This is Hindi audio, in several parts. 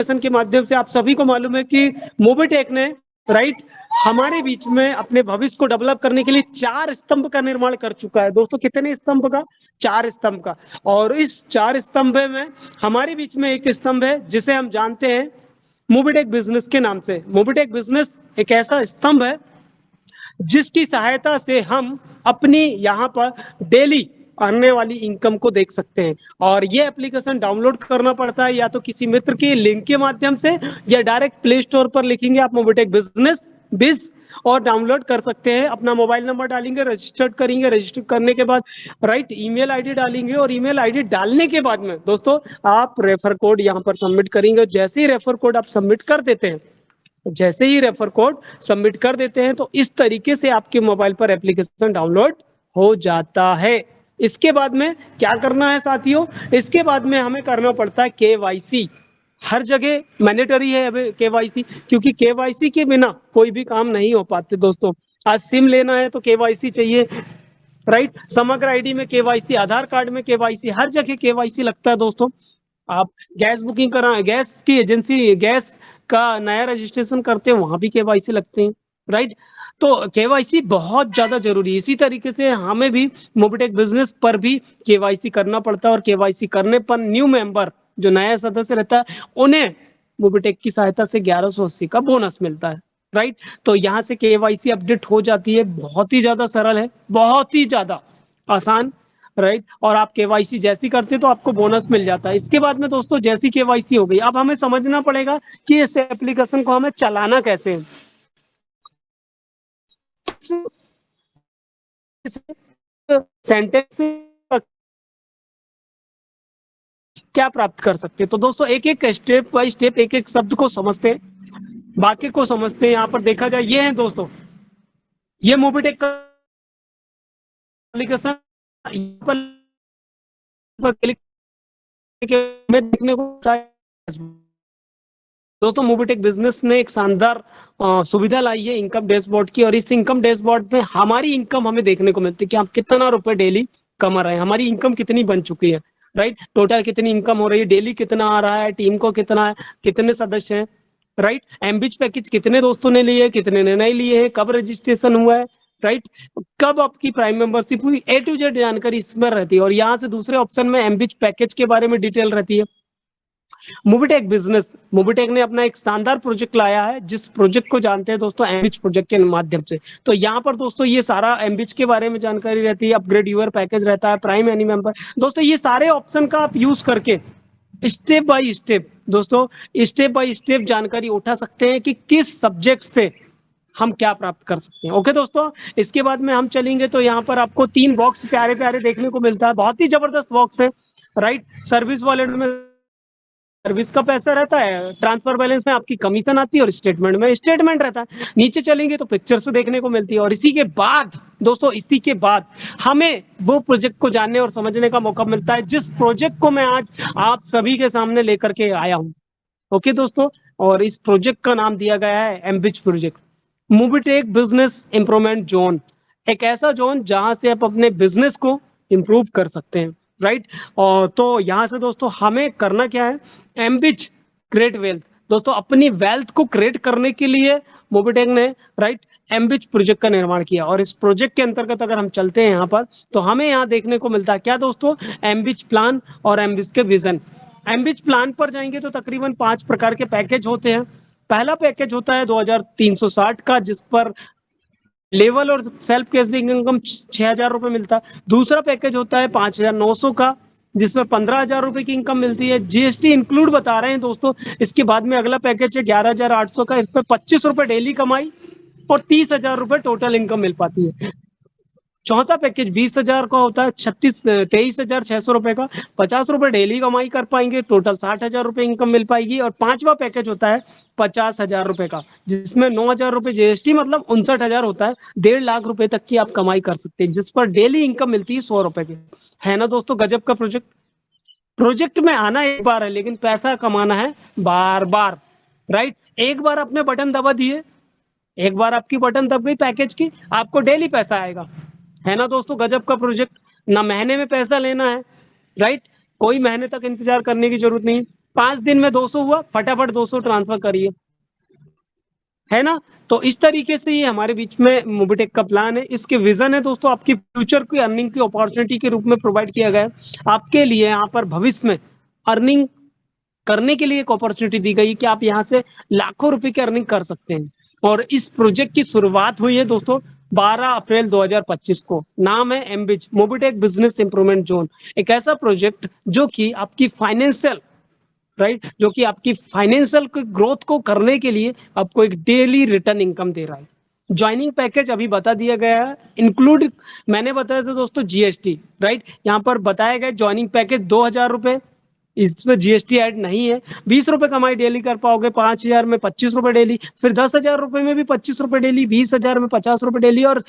के माध्यम से आप सभी को मालूम है कि मोबिटेक ने राइट हमारे बीच में अपने भविष्य को डेवलप करने के लिए 4 स्तंभ का निर्माण कर चुका है। दोस्तों कितने स्तंभ का? 4 स्तंभ का। और इस 4 स्तंभ में हमारे बीच में एक स्तंभ है जिसे हम जानते हैं मोबिटेक बिजनेस के नाम से। मोबिटेक बिजनेस एक ऐसा स्तंभ है जिसकी सहायता से हम अपनी यहाँ पर डेली आने वाली इनकम को देख सकते हैं। और ये एप्लीकेशन डाउनलोड करना पड़ता है या तो किसी मित्र के लिंक के माध्यम से या डायरेक्ट प्ले स्टोर पर लिखेंगे आप मोबिटेक बिजनेस बिज और डाउनलोड कर सकते हैं। अपना मोबाइल नंबर डालेंगे, रजिस्टर्ड करेंगे, रजिस्टर करने के बाद राइट ईमेल आईडी डालेंगे और ईमेल आईडी डालने के बाद में दोस्तों आप रेफर कोड यहाँ पर सबमिट करेंगे। जैसे ही रेफर कोड आप सबमिट कर देते हैं, जैसे ही रेफर कोड सबमिट कर देते हैं तो इस तरीके से आपके मोबाइल पर एप्लीकेशन डाउनलोड हो जाता है। इसके बाद में क्या करना है साथियों? इसके बाद में हमें करना पड़ता है केवाईसी। हर जगह मैंडेटरी है अभी केवाईसी, क्योंकि केवाईसी के बिना कोई भी काम नहीं हो पाते दोस्तों। आज सिम लेना है तो केवाईसी चाहिए, राइट? समग्र आईडी में केवाईसी, आधार कार्ड में केवाईसी, हर जगह केवाईसी लगता है दोस्तों। आप गैस बुकिंग करा, गैस की एजेंसी गैस का नया रजिस्ट्रेशन करते हैं, वहां भी केवाईसी लगते हैं, राइट? तो केवाईसी बहुत ज्यादा जरूरी है। इसी तरीके से हमें भी मोबिटेक बिजनेस पर भी केवाईसी करना पड़ता है और केवाईसी करने पर न्यू मेंबर जो नया सदस्य रहता है उन्हें मोबिटेक की सहायता से 1180 का बोनस मिलता है, राइट? तो यहाँ से केवाईसी अपडेट हो जाती है। बहुत ही ज्यादा सरल है, बहुत ही ज्यादा आसान, राइट? और आप केवाईसी जैसी करते तो आपको बोनस मिल जाता है। इसके बाद में दोस्तों जैसी केवाईसी हो गई, अब हमें समझना पड़ेगा कि इस एप्लीकेशन को हमें चलाना कैसे है। सेंटेंस से क्या प्राप्त कर सकते हैं? तो दोस्तों एक एक स्टेप बाय स्टेप एक एक शब्द को समझते हैं, वाक्य को समझते हैं। यहाँ पर देखा जाए ये है दोस्तों, ये मोबिटेक का एप्लीकेशन में देखने को दोस्तों मोबिटेक बिजनेस ने एक शानदार सुविधा लाई है इनकम डैशबोर्ड की। और इस इनकम डैशबोर्ड में हमारी इनकम हमें देखने को मिलती है कि हम कितना रुपए डेली कमा रहे हैं, हमारी इनकम कितनी बन चुकी है, राइट? टोटल कितनी इनकम हो रही है, डेली कितना आ रहा है, टीम को कितना है, कितने सदस्य हैं, राइट? एमबीच पैकेज कितने दोस्तों ने लिए, कितने ने नहीं लिए हैं, कब रजिस्ट्रेशन हुआ है, राइट? कब आपकी प्राइम मेंबरशिप हुई, ए टू जेड जानकारी इसमें रहती है। और यहाँ से दूसरे ऑप्शन में एमबीच पैकेज के बारे में डिटेल रहती है। मोबिटेक बिजनेस, मोबिटेक ने अपना एक शानदार प्रोजेक्ट लाया है जिस प्रोजेक्ट को जानते हैं दोस्तों एमबिच प्रोजेक्ट के माध्यम से। तो यहाँ पर दोस्तों ये सारा एमबिच के बारे में जानकारी रहती है, अपग्रेड यूर पैकेज रहता है, प्राइम एनी मेंबर, दोस्तों ये सारे ऑप्शन का आप यूज करके स्टेप बाय स्टेप दोस्तों स्टेप बाय स्टेप जानकारी उठा सकते हैं कि किस सब्जेक्ट से हम क्या प्राप्त कर सकते हैं। ओके दोस्तों, इसके बाद में हम चलेंगे तो यहाँ पर आपको 3 बॉक्स प्यारे प्यारे देखने को मिलता है, बहुत ही जबरदस्त बॉक्स है, राइट? सर्विस वॉलेट में सर्विस का पैसा रहता है, ट्रांसफर बैलेंस में आपकी कमीशन आती है और स्टेटमेंट में स्टेटमेंट रहता है। नीचे चलेंगे तो पिक्चर्स देखने को मिलती है। और इसी के बाद दोस्तों, इसी के बाद हमें वो प्रोजेक्ट को जानने और समझने का मौका मिलता है जिस प्रोजेक्ट को मैं आज आप सभी के सामने लेकर के आया हूँ। ओके दोस्तों, और इस प्रोजेक्ट का नाम दिया गया है एमबिच project, Mobitech business improvement zone. एक ऐसा जोन जहां से आप अपने बिजनेस को इंप्रूव कर सकते हैं, राइट? और तो यहाँ से दोस्तों हमें करना क्या है? एमबिच क्रिएट वेल्थ। दोस्तों अपनी वेल्थ को क्रिएट करने के लिए मोबिटेक ने राइट एमबिच प्रोजेक्ट का निर्माण किया। और इस प्रोजेक्ट के अंतर्गत अगर हम चलते हैं यहाँ पर तो हमें यहाँ देखने को मिलता है क्या दोस्तों? एमबिच प्लान और एमबिच के विजन। एमबिच प्लान पर जाएंगे तो तकरीबन 5 प्रकार के पैकेज होते हैं। पहला पैकेज होता है 2360 का, जिस पर लेवल और सेल्फ कैशबैक इनकम 6000 रुपए मिलता है। दूसरा पैकेज होता है 5900 का, जिसमें 15,000 रुपए की इनकम मिलती है, जीएसटी इंक्लूड बता रहे हैं दोस्तों। इसके बाद में अगला पैकेज है 11,800 का, इस पर 25 रुपए डेली कमाई और 30,000 रुपए टोटल इनकम मिल पाती है। चौथा पैकेज 20,000 का होता है, 23,600 रुपए का, 50 रुपए डेली कमाई कर पाएंगे, टोटल 60,000 रुपए इनकम मिल पाएगी। और पांचवा पैकेज होता है 50,000 रुपए का, जिसमें 9,000 रुपए जीएसटी मतलब 59,000 होता है, 1.5 लाख रुपए तक की आप कमाई कर सकते हैं, जिस पर डेली इनकम मिलती है 100 रुपए की। है ना दोस्तों गजब का प्रोजेक्ट? प्रोजेक्ट में आना एक बार है लेकिन पैसा कमाना है बार बार, राइट? एक बार अपने बटन दबा दिए, एक बार आपकी बटन दब गई पैकेज की, आपको डेली पैसा आएगा। है ना दोस्तों गजब का प्रोजेक्ट? ना महीने में पैसा लेना है, राइट? कोई महीने तक इंतजार करने की जरूरत नहीं, 5 दिन में 200 हुआ, फटाफट 200 ट्रांसफर करिए, है ना। तो इस तरीके से ये हमारे बीच में मोबिटेक का प्लान है। इसके विजन है दोस्तों, आपकी फ्यूचर की अर्निंग की अपॉर्चुनिटी के रूप में प्रोवाइड किया गया है आपके लिए। यहाँ पर भविष्य में अर्निंग करने के लिए एक अपॉर्चुनिटी दी गई कि आप यहाँ से लाखों रुपए की अर्निंग कर सकते हैं। और इस प्रोजेक्ट की शुरुआत हुई है दोस्तों 12 अप्रैल 2025 को। नाम है एमबिज, मोबिटेक बिजनेस इंप्रूवमेंट जोन। एक ऐसा प्रोजेक्ट जो कि आपकी फाइनेंशियल, राइट, जो कि आपकी फाइनेंशियल ग्रोथ को करने के लिए आपको एक डेली रिटर्न इनकम दे रहा है। ज्वाइनिंग पैकेज अभी बता दिया गया है, इंक्लूड मैंने बताया था दोस्तों जीएसटी, राइट। यहाँ पर बताया गया ज्वाइनिंग पैकेज 2,000 रुपए, इसमें जीएसटी ऐड नहीं है। 20 रुपए कमाई डेली कर पाओगे, 5,000 में 25 रुपए डेली, फिर 10,000 रुपए में भी 25 रुपए डेली, 20,000 में 50 रुपए डेली, और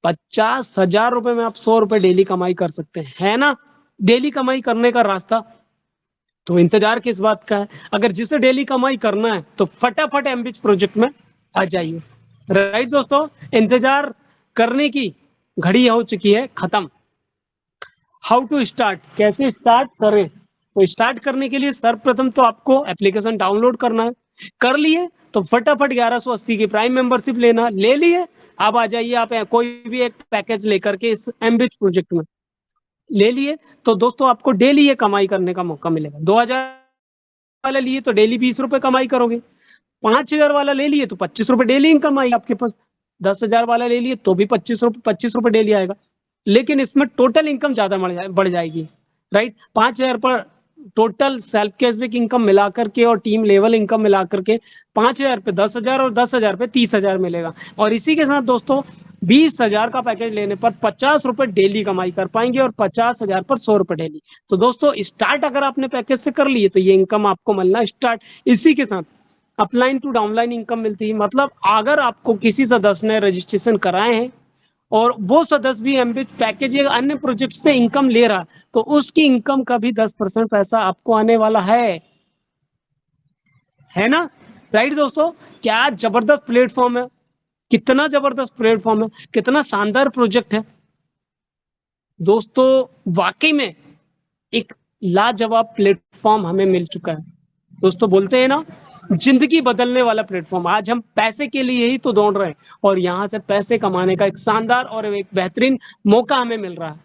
50,000 रुपए में आप 100 रुपए डेली कमाई कर सकते हैं, है ना। डेली कमाई करने का रास्ता, तो इंतजार किस बात का है। अगर जिसे डेली कमाई करना है तो फटाफट एमबिच प्रोजेक्ट में आ जाइए, राइट दोस्तों। इंतजार करने की घड़ी हो चुकी है खत्म। हाउ टू स्टार्ट, कैसे स्टार्ट करें। तो स्टार्ट करने के लिए सर्वप्रथम तो आपको एप्लीकेशन डाउनलोड करना है। कर लिए तो फटाफट 1180 की प्राइम मेंबरशिप लेना, ले लिए। अब आ जाइए आप कोई भी एक पैकेज लेकर के इस एमबिच प्रोजेक्ट में, ले लिए तो दोस्तों आपको डेली ये कमाई करने का मौका मिलेगा। 2,000 वाला लिए तो डेली 20 रुपए कमाई करोगे, 5,000 वाला ले लिए तो 25 रुपए डेली इनकम आई आपके पास, 10,000 वाला ले लिए तो भी 25 रुपए डेली आएगा। लेकिन इसमें टोटल इनकम ज्यादा बढ़ जाएगी, राइट। 5,000 पर टोटल सेल्फ कैशबैक इनकम मिला करके और टीम लेवल इनकम मिला करके 5,000 पे 10,000 और 10,000 पे 30,000 मिलेगा। और इसी के साथ दोस्तों 20,000 का पैकेज लेने पर 50 रुपए डेली कमाई कर पाएंगे, और 50,000 पर 100 रुपए डेली। तो दोस्तों स्टार्ट अगर आपने पैकेज से कर लिए तो ये इनकम आपको मिलना स्टार्ट। इसी के साथ अपलाइन टू डाउनलाइन इनकम मिलती है, मतलब अगर आपको किसी सदस्य ने रजिस्ट्रेशन कराए हैं और वो सदस्य भी एमबिच पैकेज या अन्य प्रोजेक्ट से इनकम ले रहा, तो उसकी इनकम का भी 10% पैसा आपको आने वाला है ना, राइट दोस्तों। क्या जबरदस्त प्लेटफॉर्म है, कितना जबरदस्त प्लेटफॉर्म है, कितना शानदार प्रोजेक्ट है दोस्तों। वाकई में एक लाजवाब प्लेटफॉर्म हमें मिल चुका है दोस्तों। बोलते हैं ना, जिंदगी बदलने वाला प्लेटफॉर्म। आज हम पैसे के लिए ही तो दौड़ रहे हैं, और यहाँ से पैसे कमाने का एक शानदार और एक बेहतरीन मौका हमें मिल रहा है।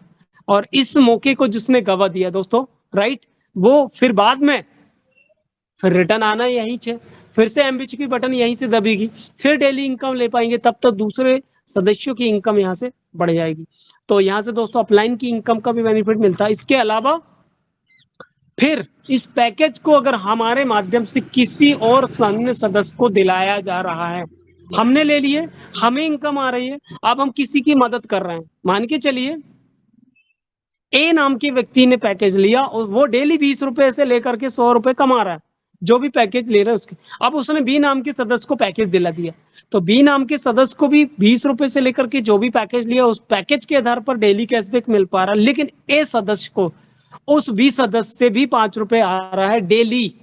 और इस मौके को जिसने गवा दिया दोस्तों, राइट, वो फिर बाद में फिर रिटर्न आना यहीं से, फिर से एमबीच की बटन यहीं से दबेगी, फिर डेली इनकम ले पाएंगे। तब तक दूसरे सदस्यों की इनकम यहाँ से बढ़ जाएगी। तो यहाँ से दोस्तों अपलाइन की इनकम का भी बेनिफिट मिलता है। इसके अलावा फिर इस पैकेज को अगर हमारे माध्यम से किसी और अन्य सदस्य को दिलाया जा रहा है, हमने ले लिए, हमें इनकम आ रही है, अब हम किसी की मदद कर रहे हैं। मान के चलिए ए नाम के व्यक्ति ने पैकेज लिया और वो डेली 20 रुपए से लेकर के 100 रुपए कमा रहा है, जो भी पैकेज ले रहा है उसके। अब उसने बी नाम के सदस्य को पैकेज दिला दिया, तो बी नाम के सदस्य को भी 20 रुपए से लेकर के जो भी पैकेज लिया उस पैकेज के आधार पर डेली कैशबैक मिल पा रहा है। लेकिन ए सदस्य को उस बी सदस्य से भी 5 रुपए आ रहा है डेली।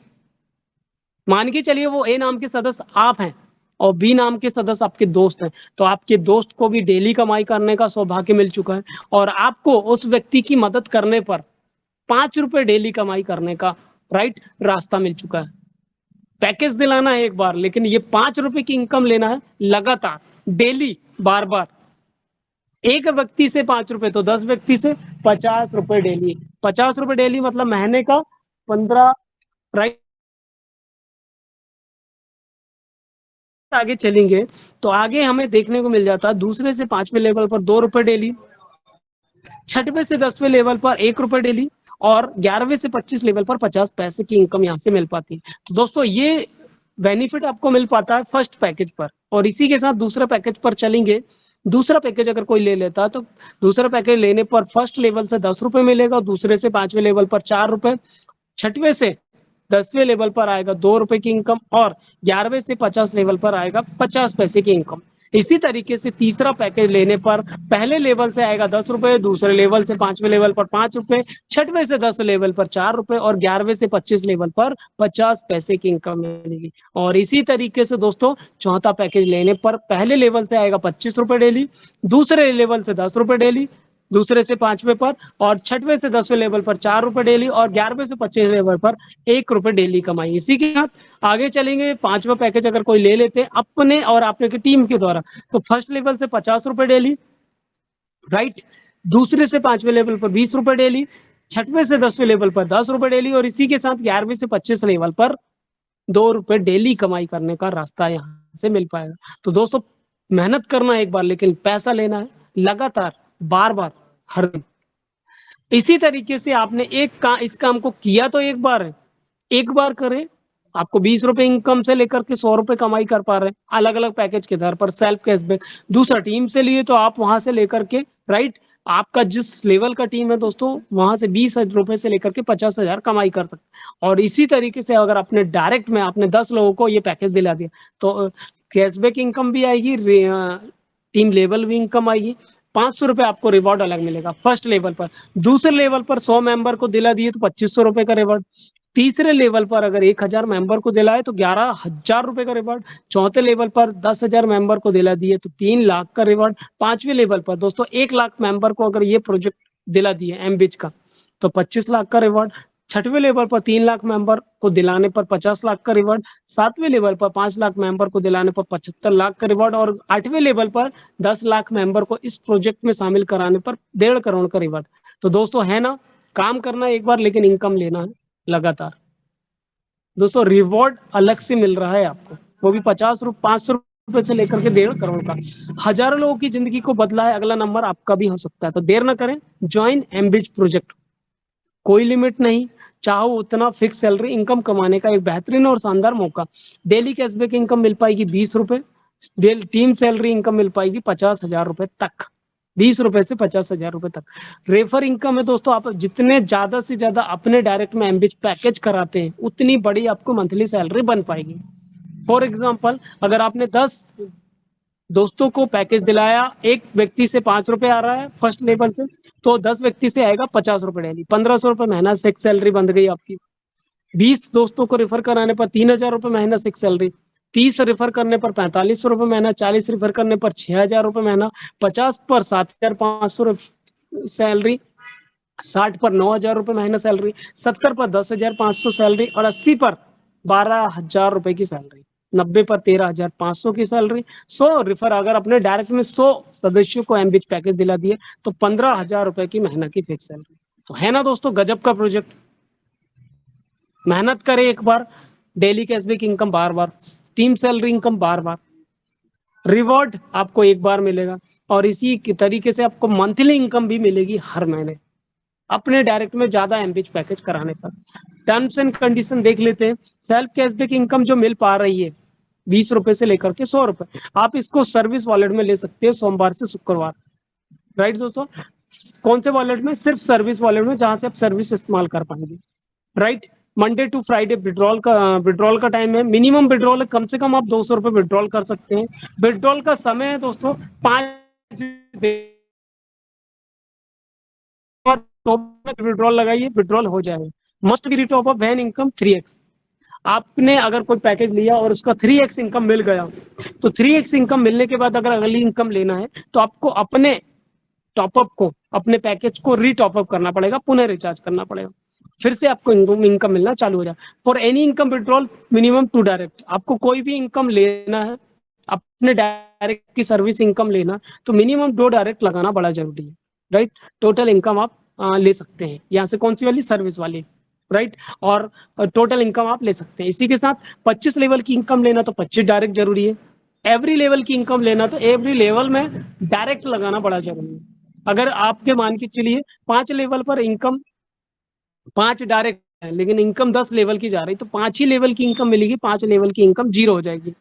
मान के चलिए वो ए नाम के सदस्य आप हैं और बी नाम के सदस्य आपके दोस्त हैं, तो आपके दोस्त को भी डेली कमाई करने का सौभाग्य मिल चुका है, और आपको उस व्यक्ति की मदद करने पर 5 रुपए डेली कमाई करने का, राइट, रास्ता मिल चुका है। पैकेज दिलाना है एक बार, लेकिन ये 5 रुपए की इनकम लेना है लगातार, डेली, बार बार। एक व्यक्ति से 5 रुपए तो 10 व्यक्ति से 50 रुपए डेली। 50 रुपए डेली मतलब महीने का 15, राइट। आगे चलेंगे तो आगे हमें देखने को मिल जाता है दूसरे से 5वें लेवल पर 2 रुपए डेली, 6वें से 10वें लेवल पर 1 रुपए डेली, और 11वें से 25 लेवल पर 50 पैसे की इनकम यहाँ से मिल पाती है। तो दोस्तों ये बेनिफिट आपको मिल पाता है फर्स्ट पैकेज पर। और इसी के साथ दूसरा पैकेज पर चलेंगे। दूसरा पैकेज अगर कोई ले लेता है तो दूसरा पैकेज लेने पर फर्स्ट लेवल से 10 रुपए मिलेगा, दूसरे से 5वें लेवल पर 4 रुपए, 6वें से 10वें लेवल पर आएगा 2 रुपए की इनकम, और 11वें से 50 लेवल पर आएगा 50 पैसे की इनकम। इसी तरीके से तीसरा पैकेज लेने पर पहले लेवल से आएगा 10 रुपए, दूसरे लेवल से 5वें लेवल पर 5 रुपए, 6वें से 10 लेवल पर 4 रुपए, और 11वें से 25 लेवल पर 50 पैसे की इनकम मिलेगी। और इसी तरीके से दोस्तों चौथा पैकेज लेने पर पहले लेवल से आएगा 25 रुपए डेली, दूसरे लेवल से 10 रुपए डेली, दूसरे से 5वें पर, और 6वें से 10वें लेवल पर 4 रुपए डेली, और 11वें से 25वें लेवल पर 1 रुपए डेली कमाई। इसी के साथ आगे चलेंगे, 5वां पैकेज अगर कोई ले लेते अपने और आपने की टीम के द्वारा, तो फर्स्ट लेवल से 50 रुपए डेली, राइट। दूसरे से 5वें लेवल पर 20 रुपए डेली, 6वें से 10वें लेवल पर 10 रुपए डेली, और इसी के साथ 11वें से 25 लेवल पर 2 रुपए डेली कमाई करने का रास्ता यहाँ से मिल पाएगा। तो दोस्तों, मेहनत करना एक बार, लेकिन पैसा लेना है लगातार, बार बार, हर दिन। इसी तरीके से आपने इस काम को किया तो एक बार है, एक बार करें, आपको 20 रुपए इनकम से लेकर के 100 रुपए कमाई कर पा रहे हैं अलग अलग पैकेज के आधार पर, सेल्फ कैशबैक। दूसरा, टीम से लिए तो आप वहां से लेकर के, राइट, आपका जिस लेवल का टीम है दोस्तों, वहां से 20 रुपए से लेकर के 50,000 कमाई कर सकते। और इसी तरीके से अगर अपने डायरेक्ट में आपने 10 लोगों को ये पैकेज दिला दिया, तो कैशबैक इनकम भी आएगी, टीम लेवल भी इनकम आएगी। 500 रुपए आपको रिवॉर्ड अलग मिलेगा फर्स्ट लेवल पर। दूसरे लेवल पर 100 मेंबर को दिला दिए तो 2500 रुपए का रिवॉर्ड। तीसरे लेवल पर अगर 1000 मेंबर को दिलाए तो 11,000 रुपए का रिवॉर्ड। चौथे लेवल पर 10,000 मेंबर को दिला दिए तो 3 लाख का रिवॉर्ड। 5वें लेवल पर दोस्तों 1 लाख मेंबर को अगर ये प्रोजेक्ट दिला दिए एमबिच का, तो 25 लाख का रिवॉर्ड। 6वें लेवल पर 3 लाख मेंबर को दिलाने पर 50 लाख का रिवॉर्ड। 7वें लेवल पर 5 लाख मेंबर को दिलाने पर 75 लाख का रिवॉर्ड। और 8वें लेवल पर 10 लाख मेंबर को इस प्रोजेक्ट में शामिल कराने पर 1.5 करोड़ का रिवॉर्ड। तो दोस्तों, है ना, काम करना एक बार, लेकिन इनकम लेना है लगातार। दोस्तों, रिवॉर्ड अलग से मिल रहा है आपको, वो भी 500 रुपए से लेकर के 1.5 करोड़ का। हजारों लोगों की जिंदगी को बदला है, अगला नंबर आपका भी हो सकता है। तो देर ना करें, ज्वाइन एमबिच प्रोजेक्ट। कोई लिमिट नहीं, चाहो उतना फिक्स सैलरी इनकम कमाने का एक बेहतरीन और शानदार मौका। डेली कैशबैक इनकम मिल पाएगी 20 रुपए, टीम सैलरी इनकम मिल पाएगी 50,000 रुपए तक, 20 रुपए से 50,000 रुपए तक। रेफर इनकम है दोस्तों, आप जितने ज्यादा से ज्यादा अपने डायरेक्ट में एमबिच पैकेज कराते हैं, उतनी बड़ी आपको मंथली सैलरी बन पाएगी। फॉर एग्जाम्पल, अगर आपने 10 दोस्तों को पैकेज दिलाया, एक व्यक्ति से 5 रुपए आ रहा है फर्स्ट लेवल से, तो 10 व्यक्ति से आएगा 50 रुपए डेली, 1500 रुपए महीना से सैलरी बन गई आपकी। 20 दोस्तों को रेफर कराने पर 3,000 रुपए महीना से सैलरी। 30 रेफर करने पर 4500 रुपए महीना। 40 रेफर करने पर 6,000 रुपए महीना। 50 पर 7,500 सैलरी। 60 पर 9,000 रुपए महीना सैलरी। 70 पर 10,500 सैलरी। और 80 पर 12,000 रुपए की सैलरी। 90 पर 13,500 की सैलरी। 100 रेफर अगर अपने डायरेक्ट में 100 सदस्यों को एमबिच पैकेज दिला दिए तो 15,000 रुपए की महीना की फिक्स सैलरी। तो है ना दोस्तों, गजब का प्रोजेक्ट। मेहनत करें एक बार, डेली कैशबैक इनकम बार बार, टीम सैलरी इनकम बार बार, रिवॉर्ड आपको एक बार मिलेगा, और इसी तरीके से आपको मंथली इनकम भी मिलेगी हर महीने अपने डायरेक्ट में ज्यादा एमबिच पैकेज कराने पर। टर्म्स एंड कंडीशन देख लेते हैं। सेल्फ कैशबैक इनकम जो मिल पा रही है 20 रुपए से लेकर के 100 रुपए, आप इसको सर्विस वॉलेट में ले सकते हो सोमवार से शुक्रवार, राइट दोस्तों। कौन से वॉलेट में? सिर्फ सर्विस वॉलेट में, जहां से आप सर्विस इस्तेमाल कर पाएंगे, right. Monday to Friday withdrawal का टाइम है। मिनिमम विड्रॉल है, कम से कम आप 200 रुपए विड्रॉल कर सकते हैं। विड्रॉल का समय है दोस्तों 5 विड्रॉल लगाइए, विड्रॉल हो जाएगा। मस्ट बी रिटॉप ऑफ वैन इनकम 3x। आपने अगर कोई पैकेज लिया और उसका 3x इनकम मिल गया, तो 3x इनकम मिलने के बाद अगर अगली इनकम लेना है तो आपको अपने टॉपअप को, अपने पैकेज को रीटॉपअप करना पड़ेगा, पुनः रिचार्ज करना पड़ेगा, फिर से आपको इनकम मिलना चालू हो जाए। For any income withdrawal minimum 2 direct. आपको कोई भी इनकम लेना है, अपने डायरेक्ट की सर्विस इनकम लेना, तो मिनिमम 2 डायरेक्ट लगाना बड़ा जरूरी है, राइट। टोटल इनकम आप ले सकते हैं यहाँ से, कौन सी वाली? सर्विस वाली, राइट। और टोटल इनकम आप ले सकते हैं। इसी के साथ 25 लेवल की इनकम लेना तो 25 डायरेक्ट जरूरी है। एवरी लेवल की इनकम लेना तो एवरी लेवल में डायरेक्ट लगाना बड़ा जरूरी है। अगर आपके मान के चलिए 5 लेवल पर इनकम 5 डायरेक्ट है, लेकिन इनकम 10 लेवल की जा रही, तो 5 ही लेवल की इनकम मिलेगी, 5 लेवल की इनकम 0 हो जाएगी।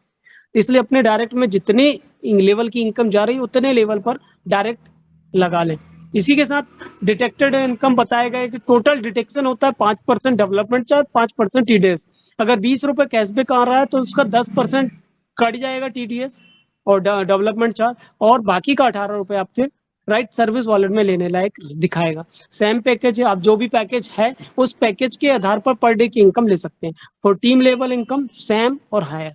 इसलिए अपने डायरेक्ट में जितने लेवल की इनकम जा रही है उतने लेवल पर डायरेक्ट लगा लें। इसी के साथ डिटेक्टेड इनकम बताया गया है कि टोटल डिटेक्शन होता है 5% डेवलपमेंट चार्ज, 5% टीडीएस। अगर 20 रुपए कैशबैक आ रहा है तो उसका 10% कट जाएगा टीडीएस और डेवलपमेंट चार्ज, और बाकी का 18 रुपए आपके राइट सर्विस वॉलेट में लेने लायक दिखाएगा। सेम पैकेज है, आप जो भी पैकेज है उस पैकेज के आधार पर डे की इनकम ले सकते हैं। For team level income same और हायर।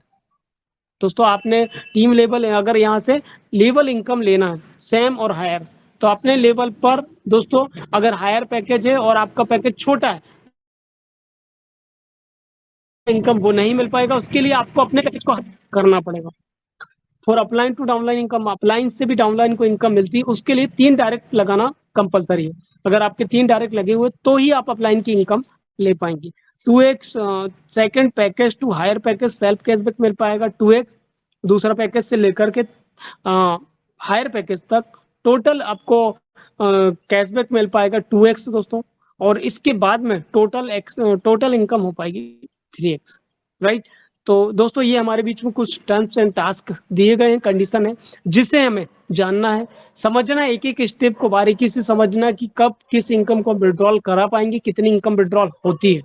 दोस्तों, आपने टीम लेवल, अगर यहाँ से लेवल इनकम लेना है सेम और हायर, तो अपने लेवल पर दोस्तों अगर हायर पैकेज है और आपका पैकेज छोटा है, इनकम वो नहीं मिल पाएगा, उसके लिए आपको अपने पैकेज को करना पड़ेगा। For upline to downline income, upline से भी डाउनलाइन को इनकम मिलती है, उसके लिए 3 डायरेक्ट लगाना कंपलसरी है। अगर आपके 3 डायरेक्ट लगे हुए तो ही आप अपलाइन की इनकम ले पाएंगे। 2x second package to higher package self cashback मिल पाएगा 2x, दूसरा पैकेज से लेकर के हायर पैकेज तक टोटल आपको कैशबैक मिल पाएगा 2x दोस्तों, और इसके बाद में टोटल इनकम हो पाएगी 3x, राइट। तो दोस्तों ये हमारे बीच में कुछ टर्म्स एंड टास्क दिए गए हैं, कंडीशन है, जिसे हमें जानना है, समझना है, एक एक स्टेप को बारीकी से समझना कि कब किस इनकम को विड्रॉल करा पाएंगे, कितनी इनकम विड्रॉल होती है,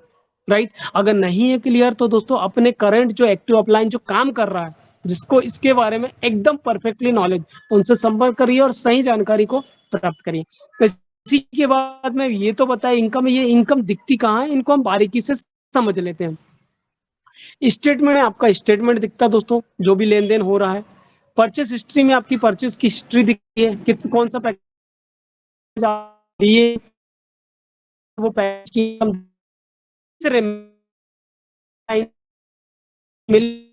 राइट। अगर नहीं है क्लियर तो दोस्तों अपने करंट जो एक्टिव अपलाइन जो काम कर रहा है, जिसको इसके बारे में एकदम परफेक्टली नॉलेज, उनसे संपर्क करिए और सही जानकारी को प्राप्त करिए। तो इसी के बाद में ये तो बताया इनकम, ये इनकम दिखती कहाँ है, इनको हम बारीकी से समझ लेते हैं। स्टेटमेंट में आपका स्टेटमेंट दिखता है दोस्तों, जो भी लेन देन हो रहा है। परचेस हिस्ट्री में आपकी परचेस की हिस्ट्री दिखती है, कौन सा पैकेज लिए, वो पैकेज की मिल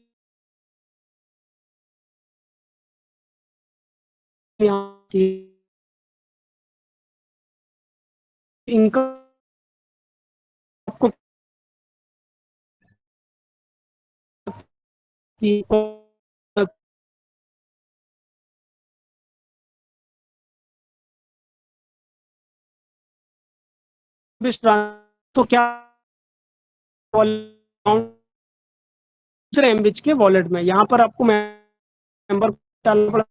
इनकम आपको तो क्या दूसरे एमबिच के वॉलेट में, यहाँ पर आपको मेंबर डालना पड़ा,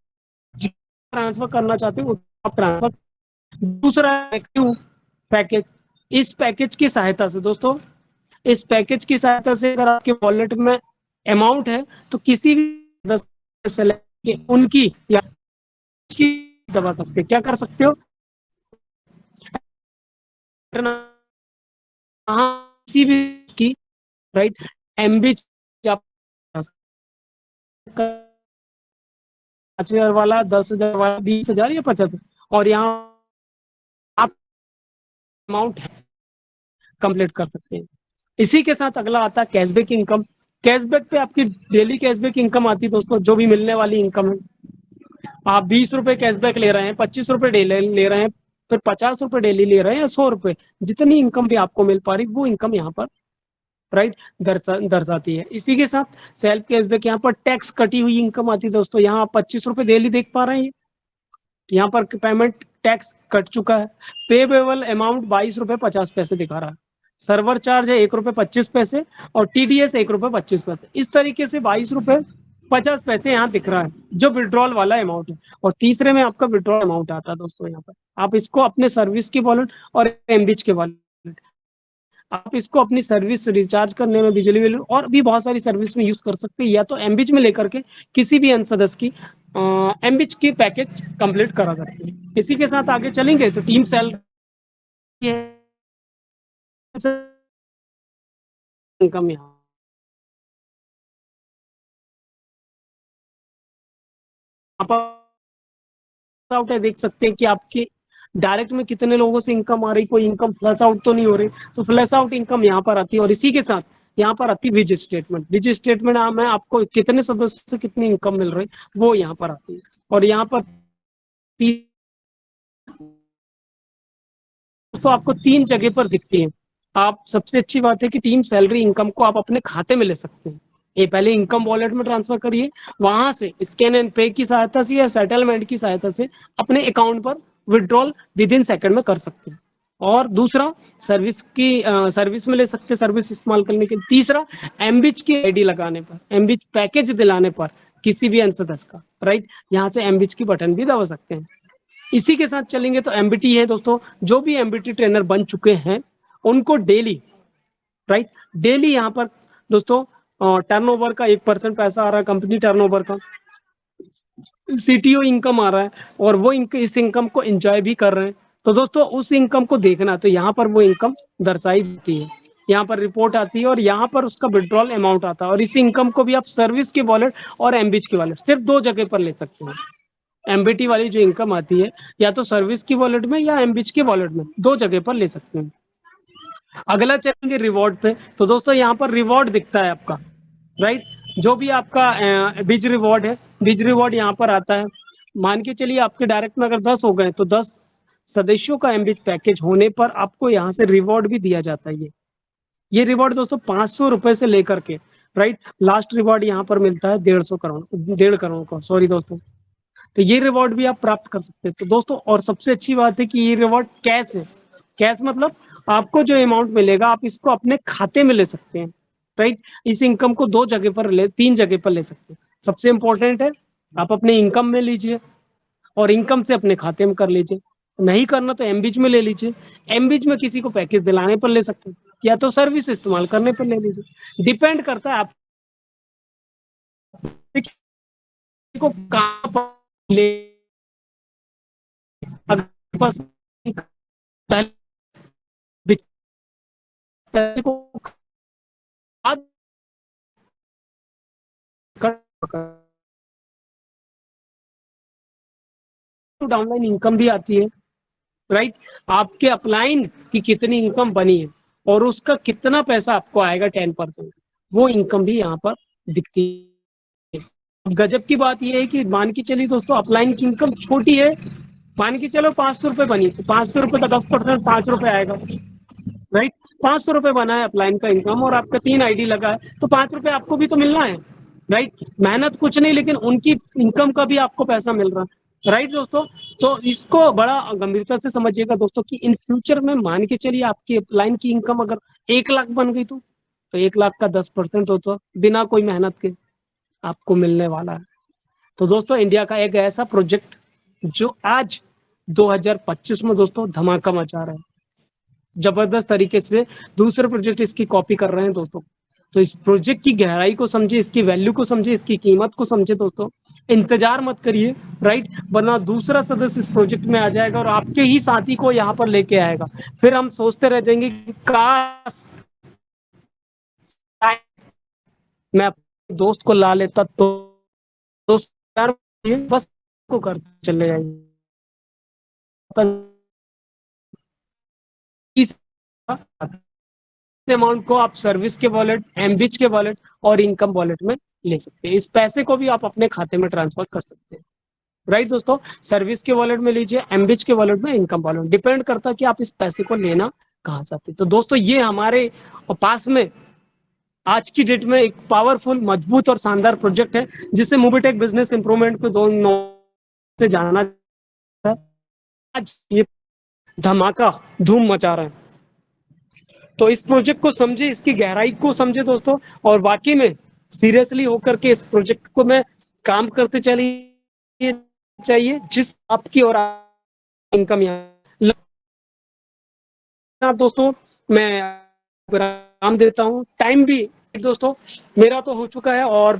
ट्रांसफर करना चाहते हो आप ट्रांसफर। दूसरा एक्टिव पैकेज, इस पैकेज की सहायता से दोस्तों, इस पैकेज की सहायता से अगर आपके वॉलेट में अमाउंट है तो किसी भी सेलेक्ट के उनकी या की दबा सकते, क्या कर सकते हो, किसी भी की, राइट, एमबी 5,000 वाला, 10,000 वाला, 20,000 या 50,000, और यहाँ आप अमाउंट कंप्लीट कर सकते हैं। इसी के साथ अगला आता है कैशबैक इनकम। कैशबैक पे आपकी डेली कैशबैक इनकम आती है दोस्तों, जो भी मिलने वाली इनकम है। आप 20 रुपए कैशबैक ले रहे हैं, 25 रुपए डेली ले रहे हैं, फिर 50 रुपए डेली ले रहे हैं या 100 रुपए, जितनी इनकम भी आपको मिल पा रही वो इनकम यहाँ पर, राइट, दर्शाती है। इसी के साथ सेल्फ कैशबैक, यहाँ पर टैक्स कटी हुई इनकम आती है दोस्तों। यहाँ आप 25 रुपए डेली देख पा रहे हैं, यहाँ पर पेमेंट टैक्स कट चुका है। पेबल अमाउंट 22 रुपए 50 पैसे दिखा रहा है, सर्वर चार्ज है 1 रुपए 25 पैसे, और टीडीएस 1 रुपए 25 पैसे। इस तरीके से 22 रुपए 50 पैसे यहाँ दिख रहा है, जो विड्रॉल वाला अमाउंट है। और तीसरे में आपका विड्रॉल अमाउंट आता है दोस्तों, यहाँ पर आप इसको अपने सर्विस की वॉलेट और एमबीच के वॉलेट, आप इसको अपनी सर्विस रिचार्ज करने में, बिजली बिल और भी बहुत सारी सर्विस में यूज कर सकते हैं, या तो एमबीच में लेकर के किसी भी अन्य सदस्य की एमबीच की पैकेज कंप्लीट करा सकते हैं। इसी के साथ आगे चलेंगे तो टीम सेल इनकम यहाँ आउट है, देख सकते हैं कि आपके डायरेक्ट में कितने लोगों से इनकम आ रही, कोई इनकम फ्लश आउट तो नहीं हो रही, तो फ्लश आउट इनकम यहाँ पर आती है। और इसी के साथ यहाँ पर आती है विज स्टेटमेंट। विज स्टेटमेंट में आपको कितने सदस्यों से कितनी इनकम मिल रही वो यहाँ पर आती है। और यहाँ पर तो आपको 3 जगह पर दिखती है। आप, सबसे अच्छी बात है कि टीम सैलरी इनकम को आप अपने खाते में ले सकते हैं। ये पहले इनकम वॉलेट में ट्रांसफर करिए, वहां से स्कैन एंड पे की सहायता से या सेटलमेंट की सहायता से अपने अकाउंट पर विड्रॉल विद इन सेकंड में कर सकते हैं। और दूसरा, सर्विस में ले सकते हैं, सर्विस इस्तेमाल करने के। तीसरा, एमबिच की आईडी लगाने पर, एमबिच पैकेज दिलाने पर किसी भी अन्य सदस्य का, राइट, यहाँ से एमबिच की बटन भी दबा सकते हैं। इसी के साथ चलेंगे तो एमबीटी है दोस्तों, जो भी एमबीटी ट्रेनर बन चुके हैं उनको डेली, राइट, डेली यहाँ पर दोस्तों टर्नओवर का 1% पैसा आ रहा है, कंपनी टर्नओवर का सीटीओ इनकम आ रहा है, और वो इस इनकम को एंजॉय भी कर रहे हैं। तो दोस्तों उस इनकम को देखना, तो यहाँ पर वो इनकम दर्शाई जाती है, यहाँ पर रिपोर्ट आती है, और यहाँ पर उसका विड्रॉल अमाउंट आता है। और इस इनकम को भी आप सर्विस के वॉलेट और एमबीच के वॉलेट, सिर्फ 2 जगह पर ले सकते हैं। एमबीटी वाली जो इनकम आती है या तो सर्विस की वॉलेट में या एमबीच की वॉलेट में, दो जगह पर ले सकते हैं। अगला चलेंगे रिवॉर्ड पे। तो दोस्तों यहाँ पर रिवॉर्ड दिखता है आपका, राइट। जो भी आपका बीज रिवॉर्ड है, बीज रिवॉर्ड यहाँ पर आता है। मान के चलिए आपके डायरेक्ट में अगर 10 हो गए तो 10 सदस्यों का एमबीच पैकेज होने पर आपको यहाँ से रिवॉर्ड भी दिया जाता है। ये रिवॉर्ड दोस्तों 500 रुपए से लेकर के, राइट, लास्ट रिवॉर्ड यहाँ पर मिलता है 150 करोड़, 1.5 करोड़ का, सॉरी दोस्तों। तो ये रिवॉर्ड भी आप प्राप्त कर सकते हैं। तो दोस्तों और सबसे अच्छी बात है कि ये रिवॉर्ड कैश है। कैश मतलब आपको जो अमाउंट मिलेगा आप इसको अपने खाते में ले सकते हैं, राइट। इस इनकम को दो जगह पर ले, तीन जगह पर ले सकते हैं। सबसे इंपॉर्टेंट है आप अपने इनकम में लीजिए और इनकम से अपने खाते में कर लीजिए। नहीं करना तो एमबीच में ले लीजिए। एमबीच में किसी को पैकेज दिलाने पर ले सकते हैं या तो सर्विस इस्तेमाल करने पर ले लीजिए। डिपेंड करता है आप को कहाँ पर ले। अगर पास पैसे को डाउनलाइन इनकम भी आती है, राइट। आपके अपलाइन की कितनी इनकम बनी है और उसका कितना पैसा आपको आएगा 10%, वो इनकम भी यहाँ पर दिखती है। गजब की बात यह है कि मान के चलिए दोस्तों अपलाइन की इनकम छोटी है, मान के चलो 500 रुपए बनी तो 500 रुपए का 10% 5 रुपए आएगा, राइट। 500 रुपए बना है अपलाइन का इनकम और आपका 3 आईडी लगा है तो 5 रुपए आपको भी तो मिलना है, राइट। मेहनत कुछ नहीं लेकिन उनकी इनकम का भी आपको पैसा मिल रहा है, राइट दोस्तों। तो इसको बड़ा गंभीरता से समझिएगा दोस्तों कि इन फ्यूचर में मान के चलिए आपकी अपलाइन की इनकम अगर 1 लाख बन गई तो 1 लाख का 10% हो तो बिना कोई मेहनत के आपको मिलने वाला है। तो दोस्तों इंडिया का एक ऐसा प्रोजेक्ट जो आज 2025 में दोस्तों धमाका मचा रहा है, जबरदस्त तरीके से दूसरे प्रोजेक्ट इसकी कॉपी कर रहे हैं दोस्तों। तो इस प्रोजेक्ट की गहराई को समझे, इसकी वैल्यू को समझे, इसकी कीमत को समझे दोस्तों। इंतजार मत करिए, राइट, वरना दूसरा सदस्य इस प्रोजेक्ट में आ जाएगा और आपके ही साथी को यहाँ पर लेके आएगा। फिर हम सोचते रह जाएंगे कि काश मैं अपने दोस्त को ला लेता तो। दोस्त बस को कर चले जाइए इस अमाउंट को आप सर्विस के वॉलेट, एमबीच के वॉलेट और इनकम वॉलेट में ले सकते हैं। इस पैसे को भी आप अपने खाते में ट्रांसफर कर सकते हैं, राइट दोस्तों। सर्विस के वॉलेट में लीजिए, एमबीच के वॉलेट में, इनकम वॉलेट, डिपेंड करता है कि आप इस पैसे को लेना कहाँ चाहते हैं। तो दोस्तों ये हमारे पास में आज की डेट में एक पावरफुल, मजबूत और शानदार प्रोजेक्ट है जिसे मोबिटेक बिजनेस इंप्रूवमेंट को दो से जाना है। आज ये धमाका धूम मचा रहा है। तो इस प्रोजेक्ट को समझे, इसकी गहराई को समझे दोस्तों, और वाकई में सीरियसली होकर के इस प्रोजेक्ट को मैं काम करते चलिए चाहिए जिस आपकी और इनकम यहाँ दोस्तों। मैं विराम देता हूँ, टाइम भी दोस्तों मेरा तो हो चुका है और